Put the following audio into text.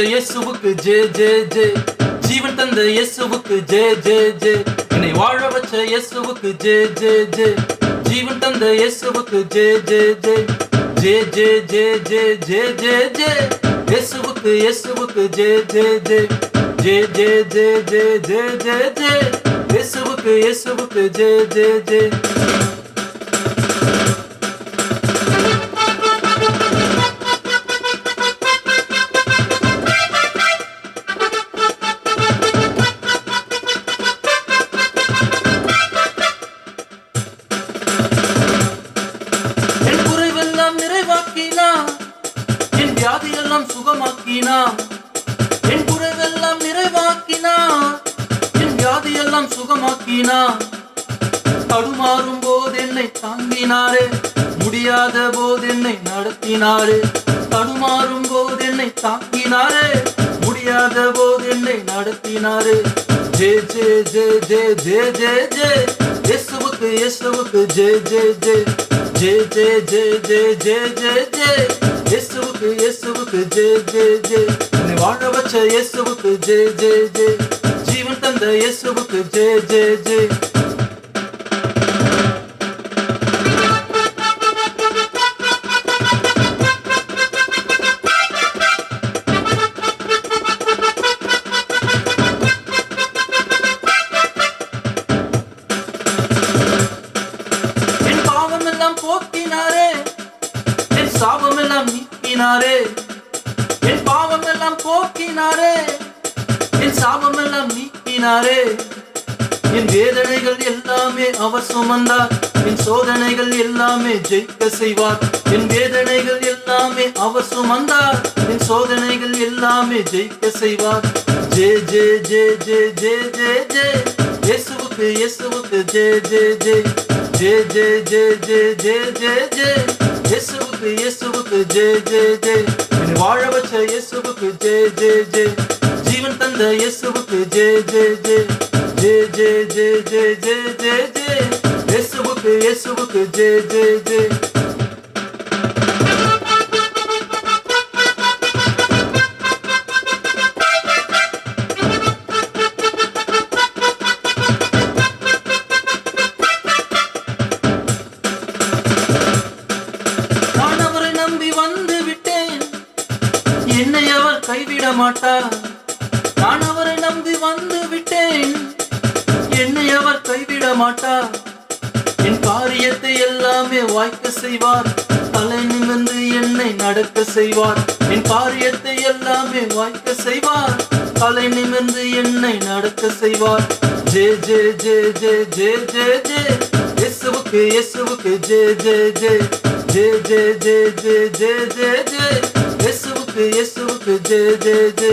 இயேசுவுக்கு ஜே ஜே ஜே. ஜீவன் தந்த இயேசுவுக்கு ஜே ஜே ஜே. என்னை வாழ வச்ச இயேசுவுக்கு ஜே ஜே ஜே. ஜீவன் தந்த இயேசுவுக்கு ஜே ஜே ஜே. ஜே ஜே ஜே ஜே ஜே ஜே ஜே. இயேசுவுக்கு ஜே ஜே ஜே. ஜே ஜே ஜே ஜே ஜே ஜே ஜே. இயேசுவுக்கு ஜே ஜே ஜே. என் வியாதியெல்லாம் சுகமாக்கினா. என் குறைவெல்லாம் நிறைவாக்கினா. என் வியாதியெல்லாம் சுகமாக்கினா. தடுமாறும் போது என்னை தாங்கினாரே. முடியாத போது என்னை நடத்தினாரே. தடுமாறும் போது என்னை தாங்கினாரே. முடியாத போது என்னை நடத்தினாரே. ஜே ஜே ஜே ஜே ஜே ஜே ஜே. இயேசுவுக்கு ஜே ஜே ஜே. ஜே ஜே ஜே ஜே ஜே ஜே ஜே. இயேசுவுக்கு ஜே ஜே ஜே. என்னை வாழ வச்ச இயேசுவுக்கு ஜே ஜே ஜே. ஜீவன் தந்த இயேசுவுக்கு ஜே ஜே ஜே. என் பாவமெல்லாம் போக்கினாரே. என் சாபமெல்லாம் நீக்கினாரே. என் பாவமெல்லாம் போக்கினாரே. என் சாபமெல்லாம் நீக்கினாரே. என் வேதனைகள் எல்லாமே அவர் சுமந்தார். என் சோதனைகள் எல்லாமே ஜெயிக்க செய்வார். என் வேதனைகள் எல்லாமே அவர் சுமந்தார். என் சோதனைகள் எல்லாமே ஜெயிக்க செய்வார். ஜே ஜே ஜே ஜே ஜே ஜே ஜே. இயேசுவுக்கு ஜே ஜே ஜே. ஜே ஜே ஜே ஜே ஜே ஜே ஜே. இயேசுவுக்கு ஜே ஜே ஜே. என்னை வாழ வச்ச இயேசுவுக்கு ஜே ஜே ஜே. ஜீவன் தந்த இயேசுவுக்கு ஜே ஜே ஜே. ஜே ஜே ஜே ஜே ஜே ஜே ஜே. இயேசுவுக்கு ஜே ஜே ஜே. என்னை அவர் கைவிட மாட்டார். நான் அவரை நம்பி வந்து விட்டேன். என்னை அவர் கைவிட மாட்டார். என் காரியத்தை எல்லாமே வாய்க்க செய்வார். தலை நிமிர்ந்து என்னை நடக்க செய்வார். என் காரியத்தை எல்லாமே வாய்க்க செய்வார். தலை நிமிர்ந்து என்னை நடக்க செய்வார். ஜே ஜே ஜே ஜே ஜே ஜே ஜே. இயேசுவுக்கு ஜே ஜே ஜே. ஜே ஜே ஜே ஜே ஜே ஜே ஜே. இயேசுவுக்கு ஜே ஜே ஜே.